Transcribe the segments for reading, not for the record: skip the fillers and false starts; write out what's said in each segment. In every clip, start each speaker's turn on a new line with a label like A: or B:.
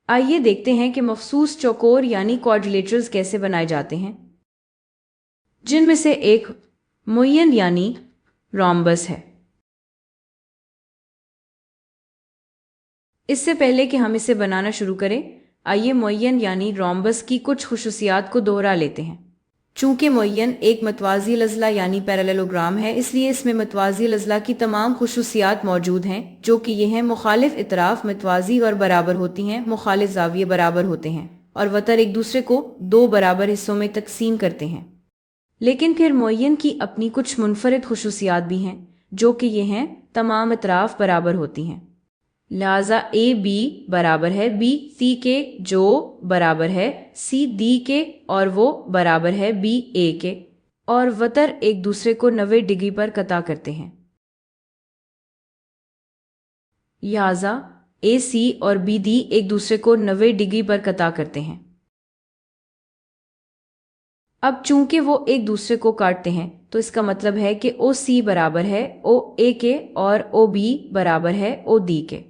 A: आइए देखते हैं कि मखसूस चौकोर यानी क्वाड्रिलेटरल्स कैसे बनाए जाते हैं, जिनमें से एक मुय्यन यानी रोम्बस है। इससे पहले कि हम इसे बनाना शुरू करें, आइए मुय्यन यानी रोम्बस की कुछ खुसूसियात को दोहरा लेते हैं। चूंकि मुय्यन एक मतवाज़ी लज़ला यानी पैरेललोग्राम है, इसलिए इसमें मतवाज़ी लज़ला की तमाम खुसूसियात मौजूद हैं, जो कि ये हैं: मुखालिफ इतराफ मतवाज़ी और बराबर होती हैं, मुखालिफ ज़ाविये बराबर होते हैं, और वतर एक दूसरे को दो बराबर हिस्सों में तकसीम करते हैं। लेकिन फिर मुय्यन की अपनी कुछ मुनफरिद खुसूसियात भी हैं, जो कि ये हैं: तमाम इतराफ बराबर होती हैं, लिहाजा ए बी बराबर है बी सी के, जो बराबर है सी डी के, और वो बराबर है बी ए के, और वतर एक दूसरे को 90 डिग्री पर कता करते हैं। लिहाजा ए सी और बी डी एक दूसरे को 90 डिग्री पर कता करते हैं। अब चूंकि वो एक दूसरे को काटते हैं, तो इसका मतलब है कि ओ सी बराबर है ओ ए के और ओ बी बराबर है ओ डी के।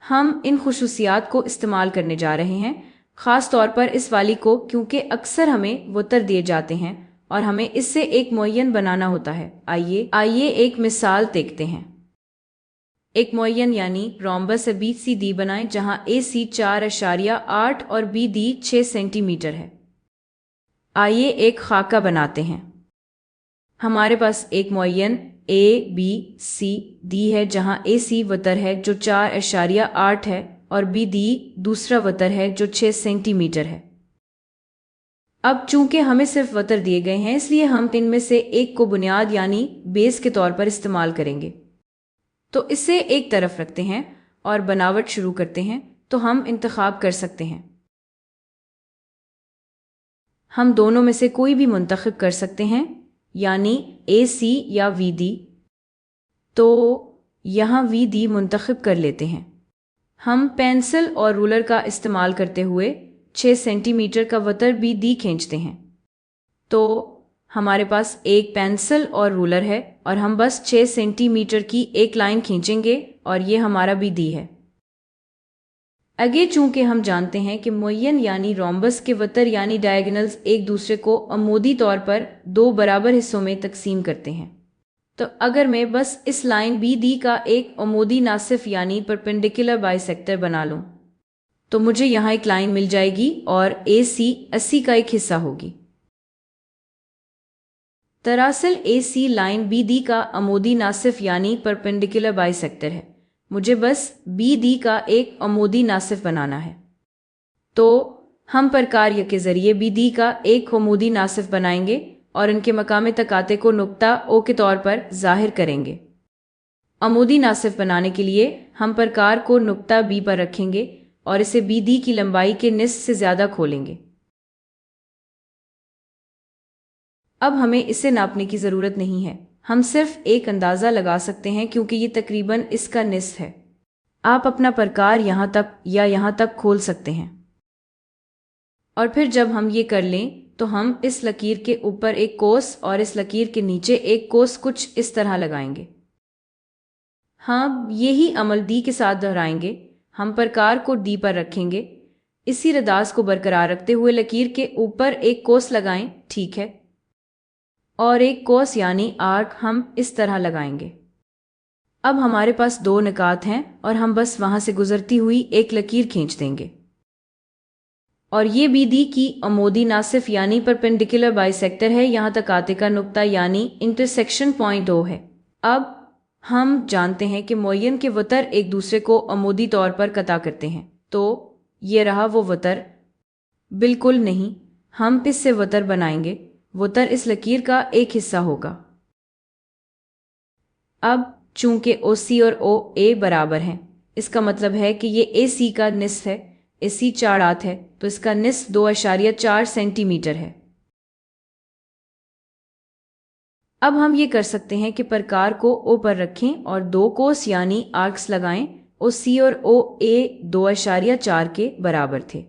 A: हम इन खुसूसियात को इस्तेमाल करने जा रहे हैं, ख़ास तौर पर इस वाली को, क्योंकि अक्सर हमें वतर दिए जाते हैं और हमें इससे एक मुय्यन बनाना होता है। आइए एक मिसाल देखते हैं। एक मुय्यन यानी रोम्बस बी सी डी बनाएं, जहां ए सी 4.8 और बी डी 6 सेंटीमीटर है। आइए एक खाका बनाते हैं। हमारे पास एक मुय्यन ए बी सी डी है, जहां ए सी वतर है जो 4.8 है और बी डी दूसरा वतर है जो 6 सेंटीमीटर है। अब चूंकि हमें सिर्फ वतर दिए गए हैं, इसलिए हम इनमें से एक को बुनियाद यानी बेस के तौर पर इस्तेमाल करेंगे। तो इसे एक तरफ रखते हैं और बनावट शुरू करते हैं। तो हम इंतखाब कर सकते हैं, हम दोनों में से कोई भी मुंतखब कर सकते हैं, यानी ए सी या वी डी। तो यहाँ वी डी मुंतखब कर लेते हैं। हम पेंसिल और रूलर का इस्तेमाल करते हुए 6 सेंटीमीटर का वतर बी डी खींचते हैं। तो हमारे पास एक पेंसिल और रूलर है और हम बस 6 सेंटीमीटर की एक लाइन खींचेंगे और ये हमारा बी डी है। आगे चूंकि हम जानते हैं कि मुय्यन यानी रोम्बस के वतर यानी डायगोनल्स एक दूसरे को अमूदी तौर पर दो बराबर हिस्सों में तकसीम करते हैं, तो अगर मैं बस इस लाइन बी डी का एक अमूदी नासिफ यानी परपेंडिकुलर बाइसेक्टर बना लूं, तो मुझे यहाँ एक लाइन मिल जाएगी और ए सी 80 का एक हिस्सा होगी। दरअसल ए सी लाइन बी डी का अमूदी नासिफ यानी परपेंडिकुलर बाइसेक्टर है। मुझे बस बी डी का एक अमूदी नासिफ बनाना है। तो हम प्रकार्य के जरिए बी डी का एक अमूदी नासिफ बनाएंगे और इनके मकाम तकाते को नुक्ता ओ के तौर पर जाहिर करेंगे। अमूदी नासिफ बनाने के लिए हम प्रकार को नुक्ता बी पर रखेंगे और इसे बी डी की लंबाई के निस्फ से ज्यादा खोलेंगे। अब हमें इसे नापने की जरूरत नहीं है, हम सिर्फ एक अंदाज़ा लगा सकते हैं क्योंकि ये तकरीबन इसका निस्फ है। आप अपना प्रकार यहाँ तक या यहाँ तक खोल सकते हैं। और फिर जब हम ये कर लें, तो हम इस लकीर के ऊपर एक कोस और इस लकीर के नीचे एक कोस कुछ इस तरह लगाएंगे। हाँ, यही अमल डी के साथ दोहराएंगे। हम प्रकार को डी पर रखेंगे, इसी रदास को बरकरार रखते हुए लकीर के ऊपर एक कोस लगाएं, ठीक है, और एक कोस यानी आर्क हम इस तरह लगाएंगे। अब हमारे पास दो निकात हैं और हम बस वहां से गुजरती हुई एक लकीर खींच देंगे और ये बी डी की अमूदी नासिफ यानी परपेंडिकुलर बाइसेक्टर है। यहाँ तक आते का नुक्ता यानी इंटरसेक्शन पॉइंट ओ है। अब हम जानते हैं कि मुय्यन के वतर एक दूसरे को अमूदी तौर पर कता करते हैं। तो ये रहा वो वतर। बिल्कुल नहीं, हम इससे वतर बनाएंगे। वतर इस लकीर का एक हिस्सा होगा। अब चूंकि ओ सी और ओ ए बराबर हैं, इसका मतलब है कि ये ए सी का निस्फ है। ए सी 4 आठ है, तो इसका निस्फ 2.4 सेंटीमीटर है। अब हम ये कर सकते हैं कि प्रकार को ओ पर रखें और दो कोस यानी आर्क्स लगाएं। ओ सी और ओ ए 2.4 के बराबर थे।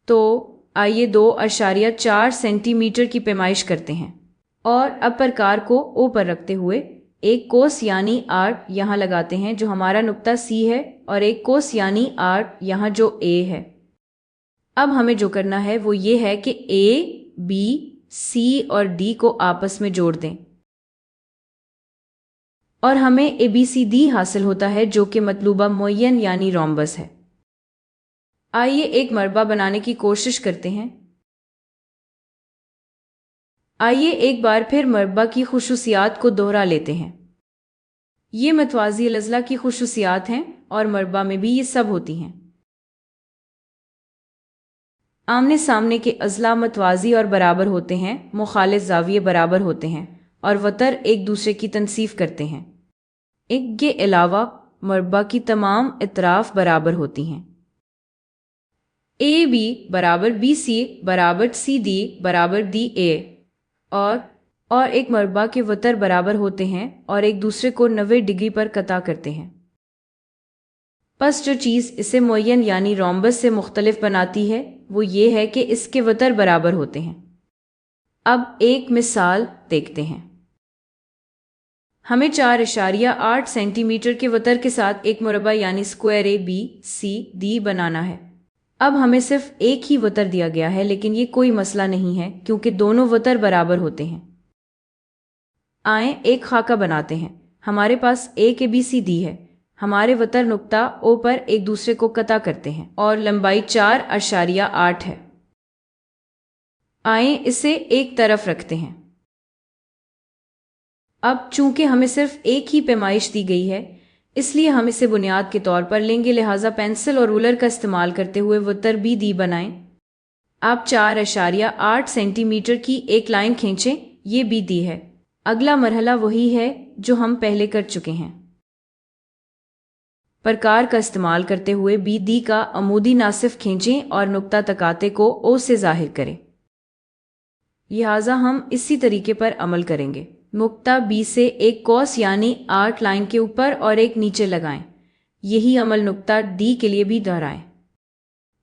A: तो आइए 2.4 सेंटीमीटर की पैमाइश करते हैं और अब प्रकार को ओ पर रखते हुए ایک کوس یعنی 8 یہاں لگاتے ہیں جو ہمارا نقطہ سی ہے، اور ایک کوس یعنی 8 یہاں جو اے ہے۔ اب ہمیں جو کرنا ہے وہ یہ ہے کہ اے، بی، سی اور ڈی کو آپس میں جوڑ دیں، اور ہمیں اے بی سی ڈی حاصل ہوتا ہے جو کہ مطلوبہ معین یعنی رومبس ہے۔ آئیے ایک مربع بنانے کی کوشش کرتے ہیں۔ آئیے ایک بار پھر مربع کی خصوصیات کو دوہرا لیتے ہیں۔ یہ متوازی الاضلاع کی خصوصیات ہیں، اور مربع میں بھی یہ سب ہوتی ہیں۔ آمنے سامنے کے اضلاع متوازی اور برابر ہوتے ہیں، مخالف زاویے برابر ہوتے ہیں، اور وتر ایک دوسرے کی تنصیف کرتے ہیں۔ ان کے علاوہ مربع کی تمام اطراف برابر ہوتی ہیں۔ اے بی برابر بی سی برابر سی ڈی برابر ڈی اے، اور ایک مربع کے وتر برابر ہوتے ہیں اور ایک دوسرے کو 90 ڈگری پر قطع کرتے ہیں۔ پس جو چیز اسے معین یعنی رومبس سے مختلف بناتی ہے وہ یہ ہے کہ اس کے وتر برابر ہوتے ہیں۔ اب ایک مثال دیکھتے ہیں۔ ہمیں 4.8 سینٹی میٹر کے وتر کے ساتھ ایک مربع یعنی اسکوائر اے بی سی ڈی بنانا ہے۔ اب ہمیں صرف ایک ہی وتر دیا گیا ہے، لیکن یہ کوئی مسئلہ نہیں ہے کیونکہ دونوں وتر برابر ہوتے ہیں۔ آئیں ایک خاکہ بناتے ہیں۔ ہمارے پاس ایک اے بی سی ڈی ہے، ہمارے وتر نقطہ او پر ایک دوسرے کو قطع کرتے ہیں اور لمبائی 4.8 ہے۔ آئیں اسے ایک طرف رکھتے ہیں۔ اب چونکہ ہمیں صرف ایک ہی پیمائش دی گئی ہے اس لیے ہم اسے بنیاد کے طور پر لیں گے، لہٰذا پینسل اور رولر کا استعمال کرتے ہوئے وتر بی ڈی بنائیں۔ آپ 4.8 سینٹی میٹر کی ایک لائن کھینچیں، یہ بی ڈی ہے۔ اگلا مرحلہ وہی ہے جو ہم پہلے کر چکے ہیں۔ پرکار کا استعمال کرتے ہوئے بی ڈی کا عمودی ناصف کھینچیں اور نقطہ تکاتے کو او سے ظاہر کریں۔ لہٰذا ہم اسی طریقے پر عمل کریں گے۔ نقطہ بی سے ایک کوس یعنی 8 لائن کے اوپر اور ایک نیچے لگائیں۔ یہی عمل نقطہ ڈی کے لیے بھی دہرائیں۔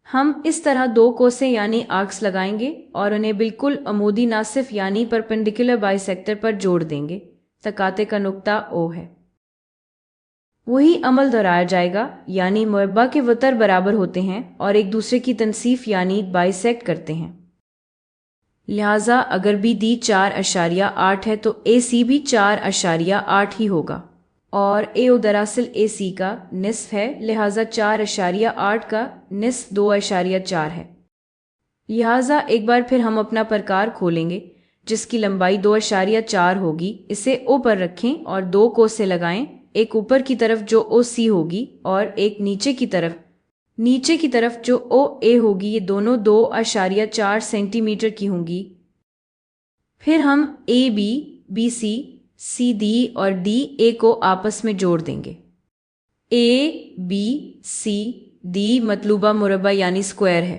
A: ہم اس طرح 2 کوسیں یعنی آرکس لگائیں گے اور انہیں بالکل عمودی ناصف یعنی پرپینڈیکولر بائیسیکٹر پر جوڑ دیں گے۔ تکاتے کا نقطہ او ہے۔ وہی عمل دہرایا جائے گا، یعنی مربع کے وتر برابر ہوتے ہیں اور ایک دوسرے کی تنصیف یعنی بائیسیکٹ کرتے ہیں۔ لہٰذا اگر بی ڈی 4.8 ہے تو اے سی بھی 4.8 ہی ہوگا، اور اے او دراصل اے سی کا نصف ہے، لہٰذا 4.8 کا نصف 2.4 ہے۔ لہٰذا ایک بار پھر ہم اپنا پرکار کھولیں گے جس کی لمبائی 2.4 ہوگی۔ اسے او پر رکھیں اور 2 کوسیں لگائیں، ایک اوپر کی طرف جو او سی ہوگی اور ایک نیچے کی طرف جو او اے ہوگی۔ یہ دونوں 2.4 سینٹی میٹر کی ہوں گی۔ پھر ہم A B, B C, C D اور ڈی اے کو آپس میں جوڑ دیں گے۔ اے بی سی ڈی مطلوبہ مربع یعنی اسکوائر ہے۔